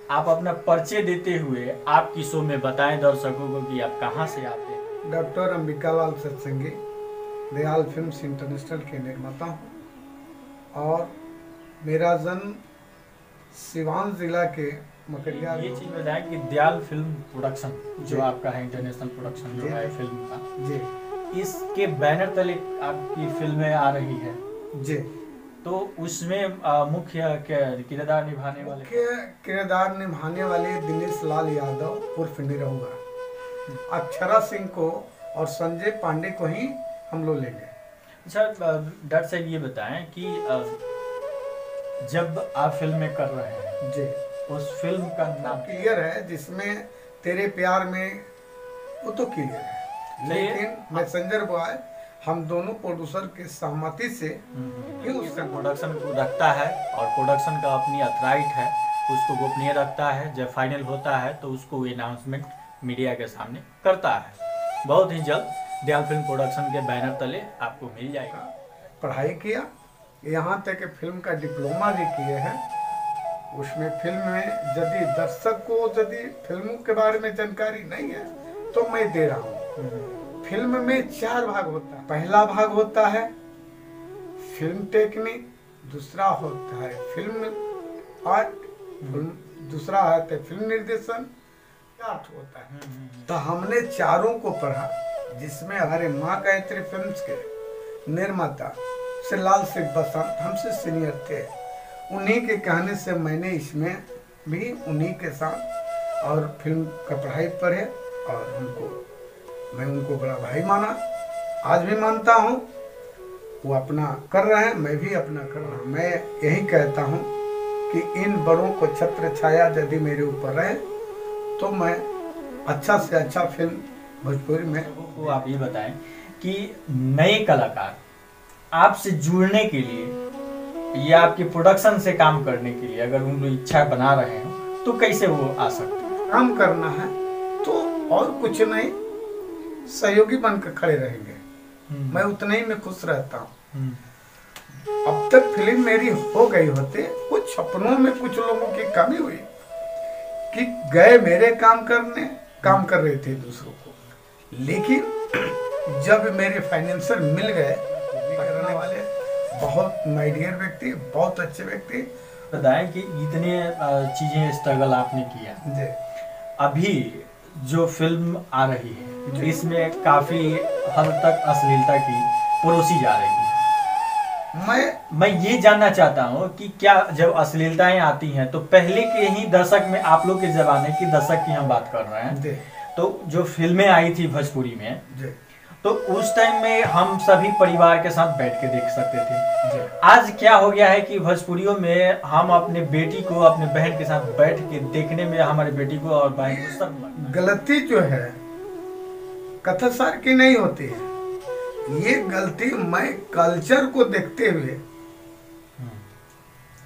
आप अपना परिचय देते हुए आपकी शो में बताएं दर्शकों को कि आप कहाँ से आते हैं। डॉक्टर अंबिकालाल सत्संगी, दयाल फिल्म्स इंटरनेशनल के निर्माता हूँ और मेरा जन्म सिवान जिला के मकरिया। ये चीज बताएं कि दयाल फिल्म प्रोडक्शन जो जी। आपका है, इंटरनेशनल प्रोडक्शन जो जी। है फिल्म का, जी इसके बैनर तले आपकी फिल्में आ रही है, जी। तो उसमें मुख्य किरदार निभाने वाले मुख्य किरदार निभाने वाले दिनेश लाल यादव उर्फ निरहुआ, अक्षरा सिंह को और संजय पांडे को ही हम लोग लेंगे। अच्छा डॉक्टर साहब ये बताएं कि जब आप फिल्में कर रहे हैं जी, उस फिल्म का नाम क्लियर है, जिसमें तेरे प्यार में, वो तो क्लियर है, लेकिन मैसेंजर बॉय हम दोनों प्रोड्यूसर के सहमति से ही उसका प्रोडक्शन को रखता है और प्रोडक्शन का अपनी अथराइट है, उसको गोपनीय रखता है। जब फाइनल होता है तो उसको अनाउंसमेंट मीडिया के सामने करता है। बहुत ही जल्द दयाल फिल्म प्रोडक्शन के बैनर तले आपको मिल जाएगा। पढ़ाई किया, यहाँ तक कि फिल्म का डिप्लोमा भी किए हैं। उसमें फिल्म में यदि दर्शक को यदि फिल्मों के बारे में जानकारी नहीं है तो मैं दे रहा हूँ। फिल्म में 4 भाग होता है। पहला भाग होता है फिल्म टेक्निक, दूसरा होता है फिल्म आर्ट, दूसरा है फिल्म निर्देशन, आर्ट होता है। तो हमने चारों को पढ़ा, जिसमें हमारे माँ गायत्री फिल्म्स के निर्माता श्री लाल सिंह बसंत हमसे सीनियर थे। उन्हीं के कहने से मैंने इसमें भी उन्हीं के साथ और फिल्म का पढ़ाई पढ़े और मैं उनको बड़ा भाई माना, आज भी मानता हूँ। वो अपना कर रहे हैं, मैं भी अपना कर रहा हूँ। मैं यही कहता हूँ कि इन बड़ों को छत्र छाया यदि मेरे ऊपर रहे तो मैं अच्छा से अच्छा फिल्म भोजपुरी में। वो आप ये बताएं कि नए कलाकार आपसे जुड़ने के लिए या आपके प्रोडक्शन से काम करने के लिए अगर उन लोग इच्छा बना रहे हैं तो कैसे वो आ सकते हैं? काम करना है तो और कुछ नहीं, सहयोगी बनकर खड़े रहेंगे। मैं उतना ही में खुश रहता हूँ। अब तक फिल्म मेरी हो गई होते, कुछ अपनों में कुछ लोगों की कमी हुई कि गए मेरे काम करने, काम कर रहे थे दूसरों को, लेकिन जब मेरे फाइनेंसर मिल गए, करने वाले बहुत माय डियर व्यक्ति, बहुत अच्छे व्यक्ति। बताएं कि इतने चीजें स्ट्रगल आपने किया, अभी जो फिल्म आ रही है इसमें काफी हद तक अश्लीलता की परोसी जा रही है। मैं ये जानना चाहता हूँ कि क्या जब अश्लीलताएं आती हैं तो पहले के ही दशक में, आप लोग के जमाने की दशक की हम बात कर रहे हैं, तो जो फिल्में आई थी भोजपुरी में, तो उस टाइम में हम सभी परिवार के साथ बैठ के देख सकते थे। आज क्या हो गया है कि भोजपुरियों में हम अपने बेटी को अपने बहन के साथ बैठ के देखने में हमारे बेटी को और बहन को सब गलती जो है कथासार की नहीं होती है, ये गलती मैं कल्चर को देखते हुए,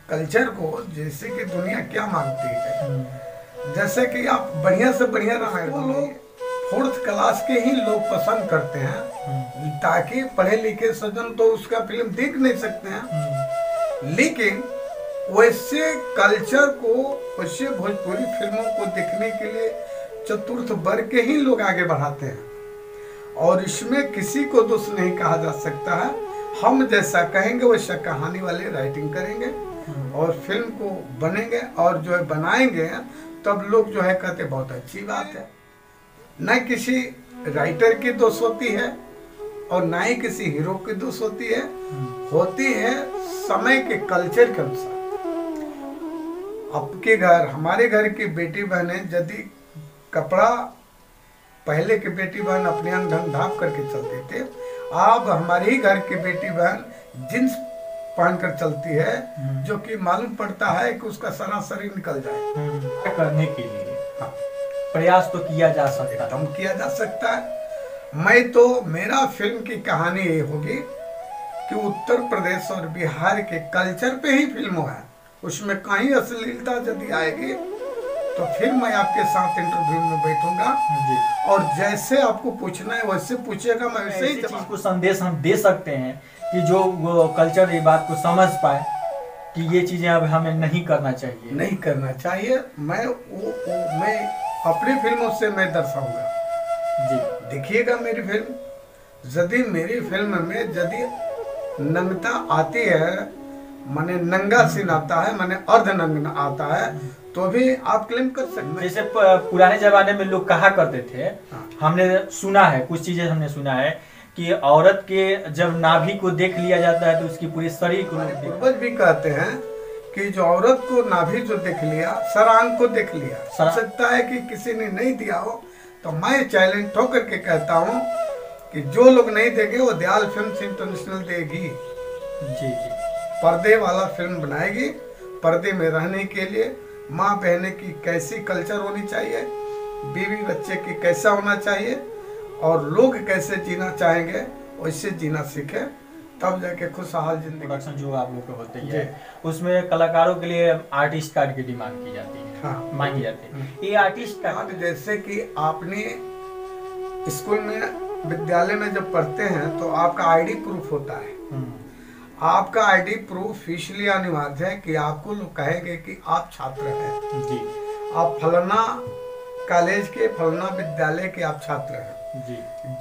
कल्चर को जैसे कि दुनिया क्या मांगती है, जैसे कि आप बढ़िया से बढ़िया रामायण बोलिए, 4th क्लास के ही लोग पसंद करते हैं, ताकि पढ़े लिखे सज्जन तो उसका फिल्म देख नहीं सकते हैं। लेकिन वैसे कल्चर को, वैसे भोजपुरी फिल्मों को देखने के लिए चतुर्थ वर्ग के ही लोग आगे बढ़ाते हैं और इसमें किसी को दोष नहीं कहा जा सकता है। हम जैसा कहेंगे वैसा कहानी वाले राइटिंग करेंगे और फिल्म को बनेंगे और जो है बनाएंगे, तब लोग जो है कहते बहुत अच्छी बात है। न किसी राइटर की दोष होती है और न ही किसी हीरो की दोष होती है, होती है समय के कल्चर के अनुसार। आपके घर, हमारे घर की बेटी बहनें यदि कपड़ा, पहले की बेटी बहन अपने अंग ढंग ढांप करके चलते थे, अब हमारे ही घर की बेटी बहन जींस पहनकर चलती है, जो कि मालूम पड़ता है कि उसका सारा शरीर निकल जाए। करने के लिए प्रयास तो किया जा सकता है, किया जा सकता है। मैं तो, मेरा फिल्म की कहानी ये होगी कि उत्तर प्रदेश और बिहार के कल्चर पे ही फिल्म है, उसमें कहीं अश्लीलता यदि आएगी तो फिर मैं आपके साथ इंटरव्यू में बैठूंगा और जैसे आपको पूछना है वैसे पूछेगा, मैं वैसे ही चीज को संदेश हम दे सकते हैं कि जो वो कल्चर ये बात को समझ पाए कि ये चीजें अब हमें नहीं करना चाहिए? नहीं करना चाहिए। मैं अपनी फिल्मों से मैं दर्शाऊंगा जी। देखिएगा मेरी फिल्म, यदि मेरी फिल्म में यदि नंगता आती है, माने नंगा सीन आता है, माने अर्ध नंग आता है, तो भी आप क्लेम कर सकते हैं। जैसे पुराने जमाने में लोग कहा करते थे, हमने सुना है, कुछ चीजें हमने सुना है कि औरत के जब नाभि को देख लिया जाता है तो उसकी पूरी शरीर को, पूर्वज भी कहते हैं कि जो औरत को नाभि जो देख लिया, सरांग को देख लिया, हो सकता है कि किसी ने नहीं दिया हो, तो मैं चैलेंज ठोकर के कहता हूँ कि जो लोग नहीं देंगे वो दयाल फिल्म इंटरनेशनल देगी। जी जी। पर्दे वाला फिल्म बनाएगी, पर्दे में रहने के लिए माँ बहने की कैसी कल्चर होनी चाहिए, बीवी बच्चे की कैसा होना चाहिए, और लोग कैसे जीना चाहेंगे वैसे जीना सीखे, तब जाके खुशहाल जिंदगी। प्रोडक्शन जो आप लोग को होते हैं उसमें कलाकारों के लिए आर्टिस्ट कार्ड की डिमांड की जाती है। हाँ, मांगी जाती है। ये आर्टिस्ट कार्ड जैसे कि आपने स्कूल में विद्यालय में जब पढ़ते हैं तो आपका आईडी प्रूफ होता है। आपका आईडी प्रूफ इसलिए अनिवार्य है कि आपको लोग कहेंगे कि आप छात्र हैं जी, आप फलाना कॉलेज के फलाना विद्यालय के आप छात्र हैं जी।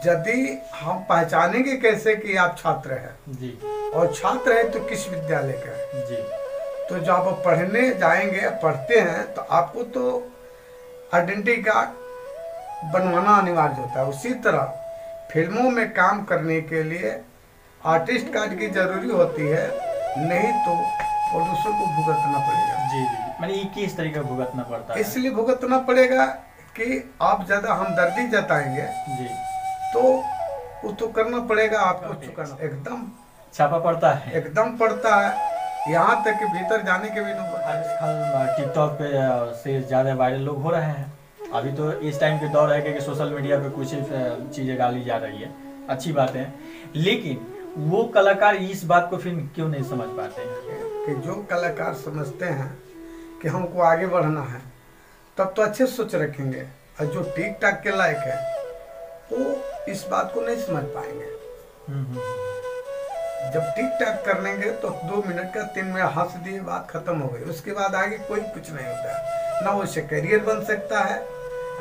यदि हम पहचानेंगे कैसे कि आप छात्र हैं जी, और छात्र हैं तो किस विद्यालय का है जी, तो जब आप पढ़ने जाएंगे, पढ़ते हैं, तो आपको तो आइडेंटिटी कार्ड बनवाना अनिवार्य होता है। उसी तरह फिल्मों में काम करने के लिए आर्टिस्ट कार्ड की जरूरी होती है, नहीं तो प्रोड्यूसर को भुगतना पड़ेगा। जी जी। मैंने ये किस तरीके भुगतना पड़ता है? इसलिए भुगतना पड़ेगा कि आप ज्यादा हमदर्दी जताएंगे जी, तो वो तो करना पड़ेगा आपको, चुकाना एकदम छापा पड़ता है, एकदम पड़ता है। यहाँ तक कि भीतर जाने के भी लोग आजकल टिकटॉक पे से ज्यादा वायरल लोग हो रहे हैं। अभी तो इस टाइम के दौर है कि सोशल मीडिया पे कुछ चीजें डाली जा रही है, अच्छी बात है, लेकिन वो कलाकार इस बात को फिर क्यों नहीं समझ पाते हैं? कि जो कलाकार समझते हैं कि हमको आगे बढ़ना है तब तो अच्छे सोच रखेंगे, और जो ठीक ठाक के लायक है वो इस बात को नहीं समझ पाएंगे। जब ठीक ठाक कर लेंगे तो 2 मिनट का 3 मिनट हंस दिए, बात खत्म हो गई, उसके बाद आगे कोई कुछ नहीं होता है। ना उससे करियर बन सकता है,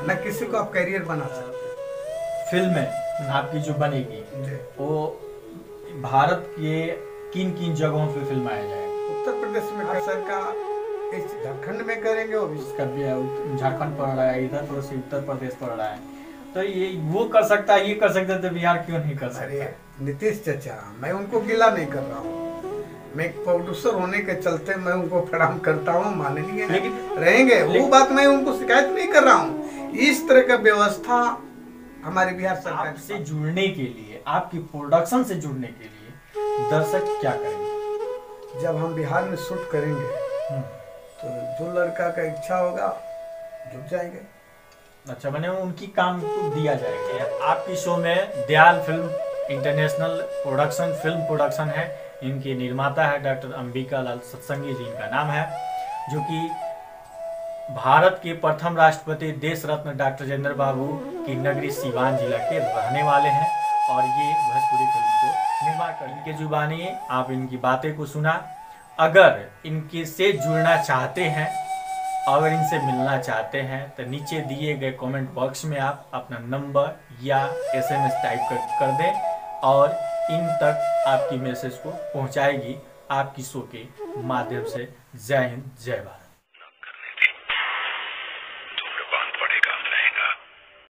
ना किसी को आप करियर बना सकते हैं। फिल्में आपकी जो बनेगी वो भारत के किन किन जगहों पे फिल्माया जाएगा? उत्तर प्रदेश में खासकर का, झारखंड में करेंगे, वो भी झारखंड पड़ रहा है, इधर पड़ोसी उत्तर प्रदेश पड़ रहा है, तो ये वो कर सकता है, ये कर सकता है, तो बिहार क्यों नहीं कर सकता? अरे नीतीश चाचा, मैं उनको गिला नहीं कर रहा हूँ, मैं एक प्रोड्यूसर होने के चलते मैं उनको प्रणाम करता हूँ, माननीय लेकिन रहेंगे वो बात, मैं उनको शिकायत नहीं कर रहा हूँ। इस तरह का व्यवस्था हमारे बिहार सरकार से जुड़ने के लिए, आपकी प्रोडक्शन से जुड़ने के लिए दर्शक क्या करेंगे? जब हम बिहार में शूट करेंगे तो जो लड़का का इच्छा होगा जुट जाएंगे। अच्छा, मैंने उनकी काम को दिया जाएगा। आपकी शो में Dayal film international production film production है, इनके निर्माता है डॉक्टर अंबिका लाल सत्संगी जी, इनका नाम है, जो कि भारत के प्रथम राष्ट्रपति देश रत्न डॉक्टर राजेंद्र बाबू की नगरी सीवान जिला के रहने वाले हैं, और ये भोजपुरी फिल्म को निर्माण कर, इनके जुबानी आप इनकी बातें को सुना। अगर इनके से जुड़ना चाहते हैं, अगर इनसे मिलना चाहते हैं, तो नीचे दिए गए कमेंट बॉक्स में आप अपना नंबर या SMS टाइप कर दें, और इन तक आपकी मैसेज को पहुंचाएगी आपकी शो के माध्यम से। जय हिंद, जय भारत।